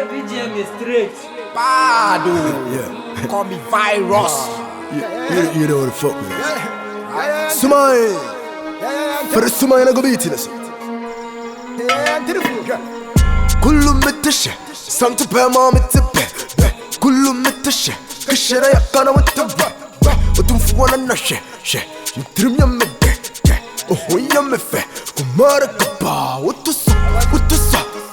VGM is straight. Bad, yeah. Call me virus. You know what the fuck, man. Sumai. For the Sumai, I go beat it. Kullu mitashe. Some to pay mama to pay. Kullu mitashe. Kashera yakana with the ba. Otum fuwana na she. Trim ya me de. Oh, ya me fe. Kumara kapa. What to sa?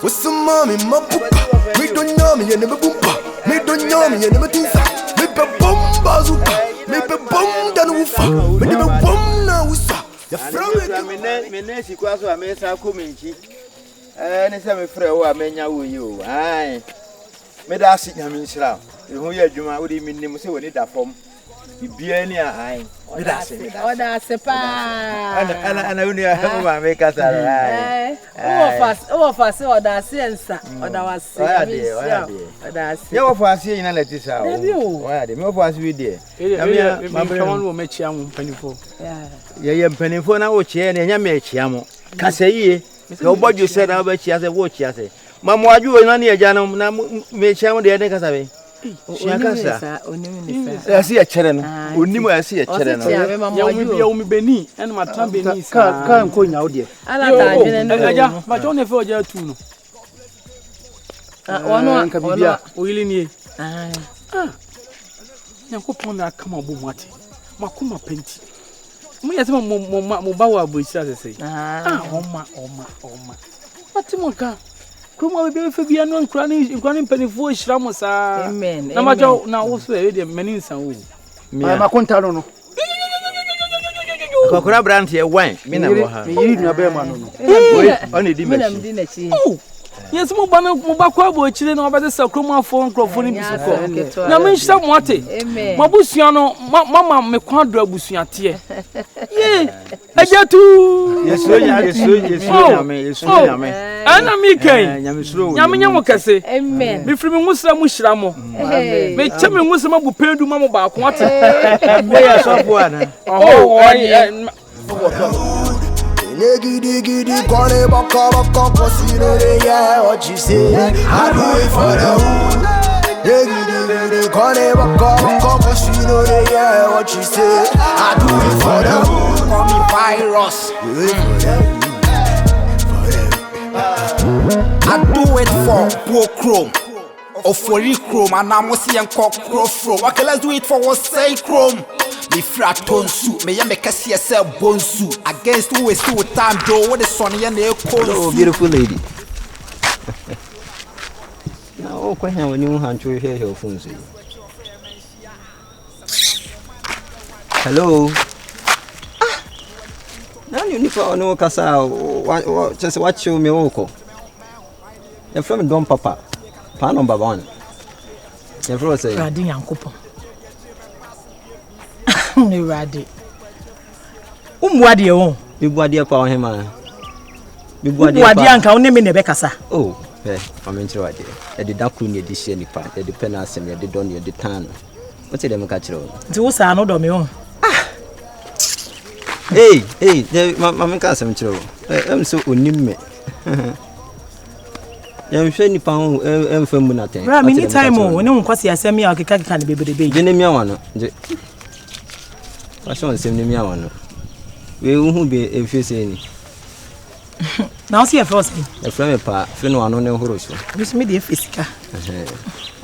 What's the mommy, my poopa? Me don't know me, and never boompa. Me don't know me, and never tinsa. Me be bomba zupa. Me be bomba no ufa. Me be bomba na usa. Ya frame. Me nesi kwa so amesa komenchi. Ne se me frɛ wo amenya wo yi o. Ai. Me da asi nyame nsira. Ehu ye adwuma wo di minnim se woni da fom. Bibia ni ai. Me da asi. Oda sepa. Ana uni ya ma me kasa ai. O fast oda sensa. Oda wase. Oda asi. Ya wo fast yin na leti sa o. Oya de me wo fast wi de. Ma mframa no me chia mo mpanifo. Ye mpanifo na wo chia na nya me chia mo. Kasa yie. Ke oboju se na ba chia se wo chia se. Ma mo aju na ne eja no na me chia mo de kasa be. Onikasa. Asi e chere no. Onimu asi e chere no. Ya umi beni, ena matan beni sa. Ka nko nya wo de. Ala ta jene no. Eja, ba cho ne fe oja tu no. Ono ka bibia, oyili ni. Nyankopon na aka mabo mate. Makoma penti. Mo yese mo ba wa boisa sese. Oma. Mate mo ka. Kuma be fe bia no nkrani mpanifo hira mo sa. Amen. Na majo na wo so e de mani nsan wo. Ma konta no. Kokora brand ye wan. Me na mo ha. Me yiri nua be ma no. Oni di me. Me na mdi na chi. Yes, mo ba kwa bo chire na obede sa kroma fo nkrofo ni bisuko. Na me nhira mo ate. Mabusua no mama me kwa do abusua te. Ye, ajatu. Yesu nyame. Ana mi kan. Nyame nyamo kase. Amen. Me firi me musra mu hira mo. Me cheme musra mabu pedu ma mo ba ko ate. Boy asopo ana. Giddy, gonna baka, cause you know they what you say. I do it for the hood. Giddy, gonna baka, cause you know they what you say. I do it for the hood. Call me virus. I do it for Pro Chrome. Or for Chrome, and I'm seeing Crow From. Okay, let's do it for what say Chrome. Me frat ton suit, me make a CSL bone suit. Against who is still time, though. What is Sonny and the cold? Oh, beautiful lady. Now, question when you hand to hear your phone. Hello. Now you need for no casa. Just watch you, me oko. You're from Don Papa. Pan number one. You're from say. Radin Yankopon. Ni radi. Umwadi o. Bibuadi pa him man. Bibuadi anka woni me ne be kasa. Oh, amenti wadi. E de dakru ni edition nipa. E de penasem e de don e de tan. What say dem ka kire o. Nti wo sa no do me o. Hey, mama ka asem kire o. Em so onim me. Yam hwe nipa ho em famu na ten. Bra me ni time o, ne nkwase asem ya okeka ne beberebe. Je ne mia wano. Je Passion sem ni awano. We hu be efese ni. Na o se efese. E fra me pa, fe no ano ne horo so. Bis me de efesika.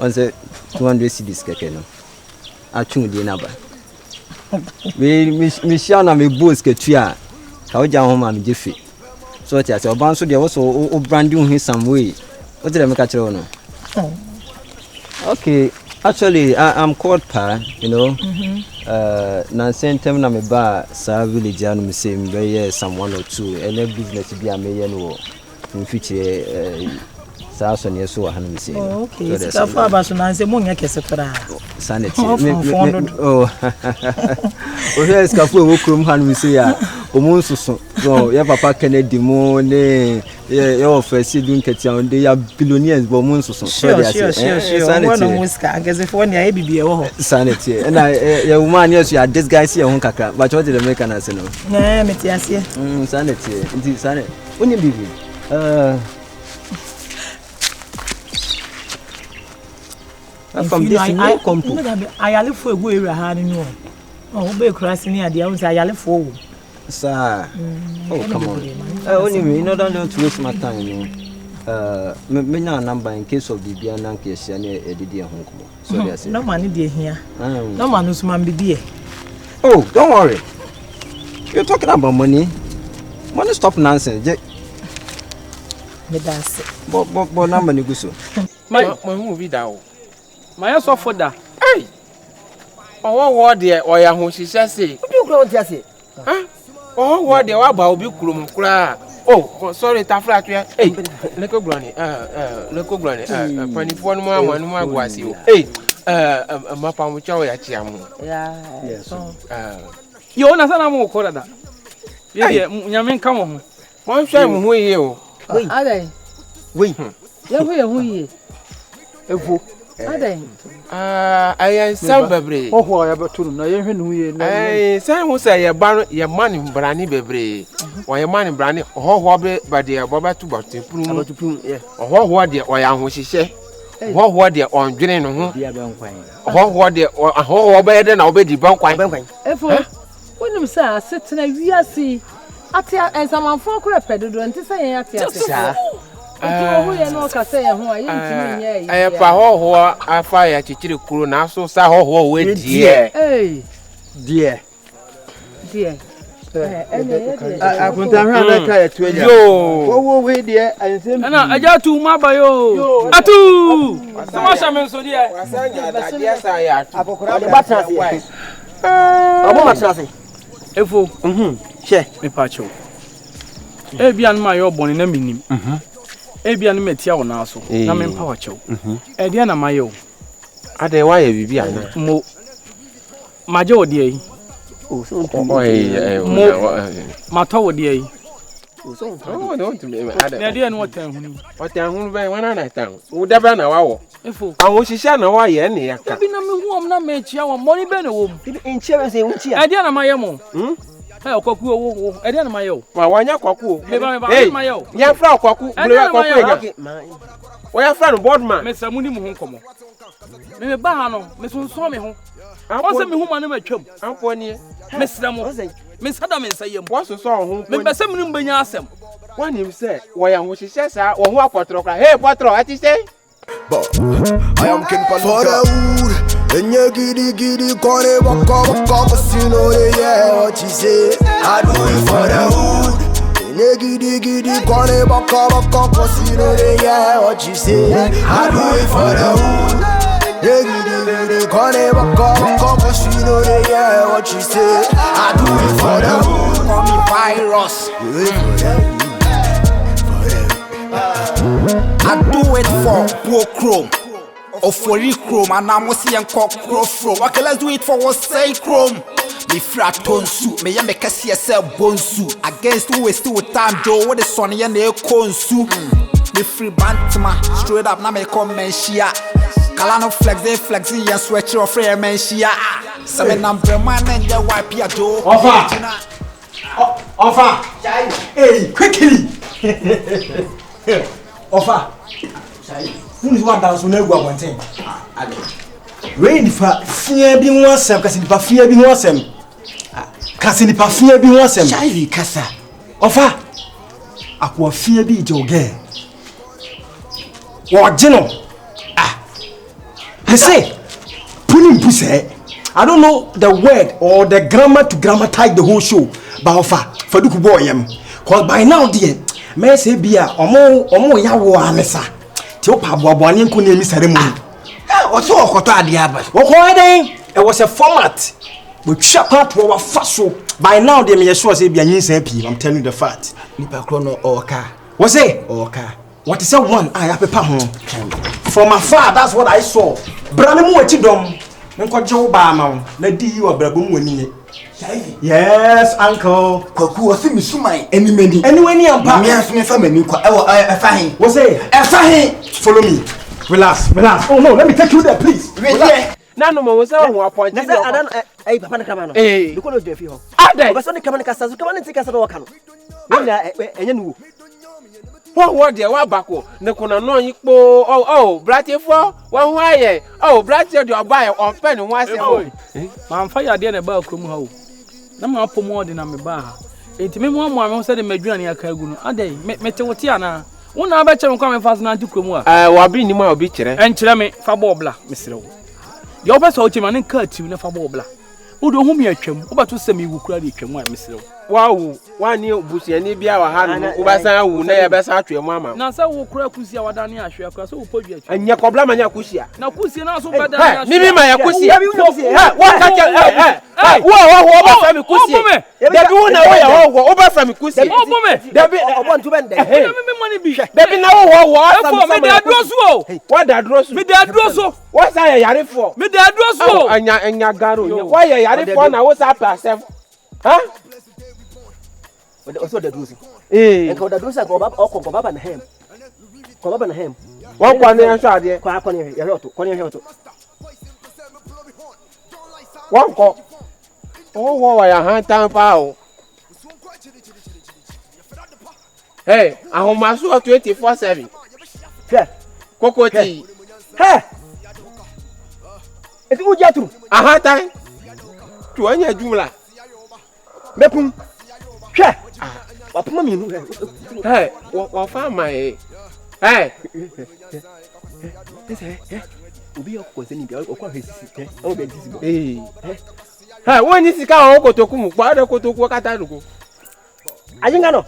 On se 200 cedis keke no. Atun die na ba. Me sha na me boss ke tua. Ka o ja ho ma me je fe. So tia se oban so de wo so o branding hu some way. What did I make a tell no? Okay, actually I'm called Pa, you know. Na sentem na me ba sa village anu me say me some one or two and business be a me no in future sa so ne so han me say. Okay, so fa ba so na say mo nya kese kra. Sanity. Oh. O here is kafu wo krom han me say ya. O mo nsusu. So ya papa Kennedy mo ne ya office dun ketia on dey ya billionaires bo mo nsusu. Sure. Sanity. One muska ageze for ne ya bibie wo ho. Sanity. And ya woman yes you this guy see ya hun kakra. But what did the make an say no? Na me ti ase. Sanity. Inti sanity. Oni bibi. from this no compo. I live for a way around you. Oh, be crossing near the others. I live for. Sir. Oh, come on. Anyway, you know, don't waste my time. Me na number in case of the Biana case and a Didia home. So yes, no money dear here. No man who's man be dear. Oh, don't worry. You're talking about money. Money stop nonsense. Me dance. But number you go so. My movie down. My ass off for that. Hey! Oh, what dear, or ya who she says, say. You grow to say. Huh? Oh, what dear, what about Bukrum cry? Oh, sorry, Tafra. Hey, Leco Granny, Leco Granny, 24 more, 1 more was you. Hey, a map on which I am. Yeah, yes. You own a son of more corridor. Yeah, Yamin, come on. One shame who you. Wait, are they? Wait, you're who ye. Are they? I am Salvabre. Oh, I have to know you. I say, who say your money, Brandy Bebre, or your money, Brandy, or Hobby, but dear Baba to but to prove, or what dear, or young, what she say. What dear, on Jane, or what dear, or a whole bed and I'll be the bunk. When you say, sit in a VRC, Atia and some for creped, don't say Atia. I am for I fire to Chiru now, so Saho, wait, dear. Hey, dear. Dear. I couldn't have that to you. Oh, wait, dear. And I got to my bio. Atu! So much I'm so dear. Yes, I am. Share me pacho. Ebian my your born in a minim. Ebian metia on also. Na me power chow. Ediana mayo. Ade why Bibiana? Mo Majo dear. Oh, Matawo dear. Oh, don't to me. I didn't want to. What I'm when I town. Would never know. I was she shall know why any. I've been a woman, not make your money better. In Cherries, I didn't my own. Hey, Cocu, I didn't my own. My one Yaku, hey, my own. Young Frau Cocu, where friend boardman, Miss Amuni Muncomo. Maybe Bahano, Miss Unsomi home. I wasn't me whom I never chum. I'm for near Miss Ramo, Miss Adam and say, what's the song? Maybe some room by yourself. One him say, why am she says, or what Quattro? Hey, Quattro, at his day? I am King for the wood. And you giddy, call it, walk, you know, yeah, what you say. I do it for the wood. And you giddy, call it, walk, you know, yeah, what you say. I do it for the wood. Giddy, call it, walk, you know, yeah, what you say. I do it for the wood. Call me virus. I do it for poor chrome. Or for chrome, and I'm seeing cock from. Okay, let's do it for what's say chrome. Me frat ton suit, me make a CSL bone suit. Against who is still with time, Joe, what is Sonny and the cone suit. Me free bantama, straight up, now me come menshia. Kalano flexing, and sweat your frame menshia. Seven number man and your wipe your Joe. Offer. Hey, quickly. Offer. Who is 1,000 no go one thing? Rain for fear be one sem, Cassinipa fear be one sem. Cassinipa fear be one sem. Shy Cassa. Offer. Aqua fear be joge. What general? I say, pulling pussy. I don't know the word or the grammar to grammatize the whole show, but offer for the boy. Cause by now, dear, may say be a omo yawo amesa. Tiopa boabone nko na emi ceremony. Also okoto ade aba. Wokọ den, it was a format. We twa part we faso. By now they me sure say bia nyinsa pii. I'm telling you the fact. Nipa kro no oka. What say? Oka. What is that one? I apepa ho. From afar, that's what I saw. Brane mu achi dom. Nko je ba ma wo. Na di yi wa brabom wani nye. Yes, uncle. Kwaku o fi misumai enimeni. Anyway, ampa. Me aso me fa mani kwa. Efa hin. What say? Efa hin. Follow me. Relax. Oh no, let me take you there, please. Relax. Nano mo say who appoint. Na say adan eh papa na kama no. Eh. Diko no do afi ho. Ade. Obaso ne kama ne kasa so kama ne tika sa do waka no. Na enye no. What dear, what backo? The corner no yipo. Oh, bratty for 1 wire. Oh, bratty, your buy or pen and once a boy. I'm fire dear about come home. I'm up more than I'm a bar. It me one more said in Medjani Kagun. A day, Metawatiana. One I bet you come fast now to Kumwa. I will be in my beach and Chilame Fabobla, Mr. Your best ultimate and cut you in a Fabobla. Who do whom you came, about to send me who credit came, Mr. Wow, 1 year bussy and be our hand, Ubasa, who never best out to your mamma. Now, so we'll crack Pussy our Dania, she across who put you. And Yakobla and Yakusia. Now, Pussy, now so bad. Maybe my Yakusia. What can you? Whoa, Kusi. They do know over from Kusi. Oh, woman, There be want to bend. money be. There be no what Me the address wo. What the address? Me the address wo. What's I yari for? Me the address wo. Anya garu. Why you yari for na what's up yourself? Huh? But also the drusi. Eh. Ko da drusi ko baba na hem. Ko baba na hem. One kwane yan sha de. Kwa kwane ya roto, kwane ya roto. One ko. Oh, wa ya han tan pa o. Hey, ahomaso 24/7. Hwe. Kokoti. He. Eti wo jatru. Aha tan. Tu anya jumla. Mepum. Hwe. Wapuma mi nu. Hey, wa fa mai. Hey. Obi okose ni bia okwa hwesisi. O be disibo. Hey, woni sika o kotoku mu pa de kotoku kata ruko. Ajinga no.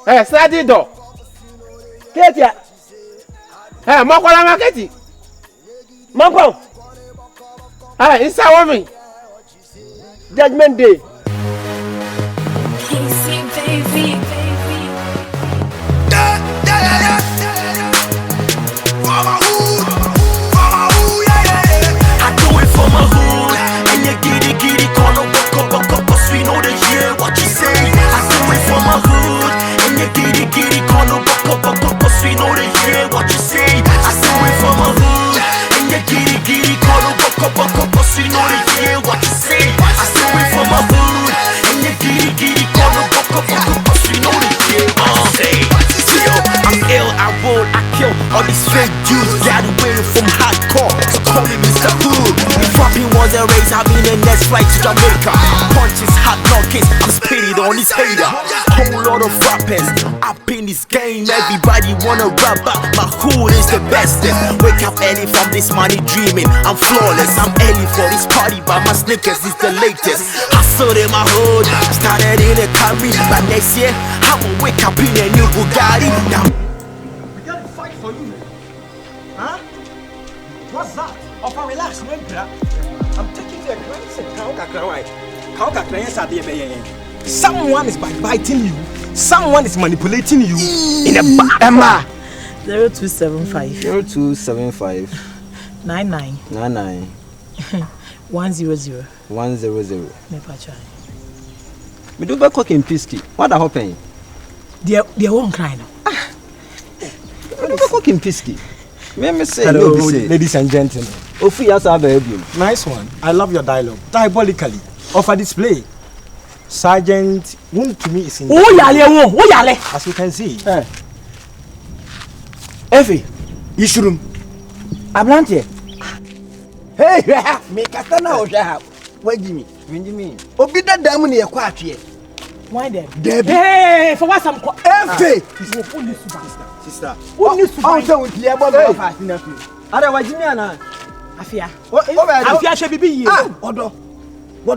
Hey, sadi do. Ketia. Hey, makwala marketi. Mampo. Hey, isa woman. Judgment day. All these fake Jews got away from hardcore, so call me Mr. Hood. If rapping was a race, I'll be the next flight to Jamaica. Punches, hot knockers, I'm spitting on his hater. Whole lot of rappers up in this game, everybody wanna rap, but my hood is the best. Wake up early from this money dreaming, I'm flawless. I'm early for this party, but my sneakers is the latest. Hustle in my hood, started in a carry, but next year I will wake up in a new Bugatti. Now What's that? Opa, relax, no bra. I'm taking the advice. Someone is biting you. Someone is manipulating you in a bar. Emma. 0275 99 100. Me pacha. Me do be cooking pisky. What the happen? They won't cry now. Me do be cooking pisky. Me say hello, no say. Ladies and gentlemen. Ofi asa baby. Nice one. I love your dialogue. Diabolically. Offer display. Sergeant, whom to me is in. Oh yale. As you can see. Effie, Ishurum. Ablante. Hey, me katana oja. Where Jimmy? Obi da damu ne yakwa atwe. Why then? Debbie. Hey, for what some Effie. Sister. Oh, so with the above fast enough. Ada wajimi ana. Afia. Afia she bibi yi. Odo.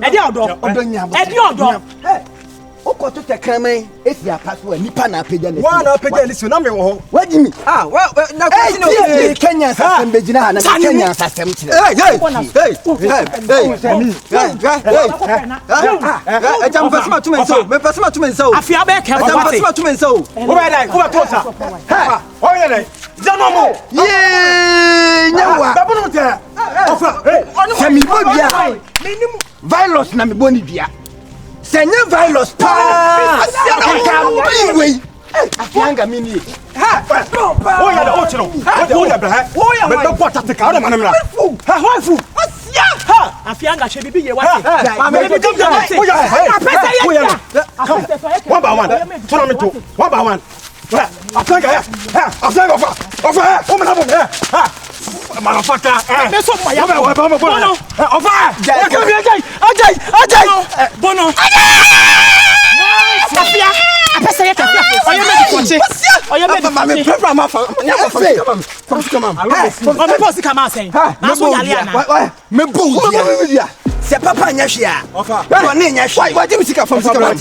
Edi odo. Hey. Okoto tekramen esi apaso nipa na apagya ne. Wa na apagya ne si na me wo ho. Wajimi. Na kwesi no. Kenya system begina ha na Kenya system kire. Hey. Ejam fasima tumenso. Afia be ke Ejam fasima tumenso. Wo ba dai, wo ba tosa. Ha. Wo ye dai. Zanomo. Ye, nyawa. Babunu te. Ofa. Semi bobia. Virus na me boni bia. Senye virus pa. Afianga Afianga mini. Ha. Wo ya da ochiro. Wo ya bra ha. Be pota te ka o de manamra. Ha, ho fu. Afianga che bibi ye wati. One by one. Follow me to. One by one. Afianga. Motherfucker. Bono. C'est papa nya hwia. Wa ne nya hwia. Wa dim sika fam sika.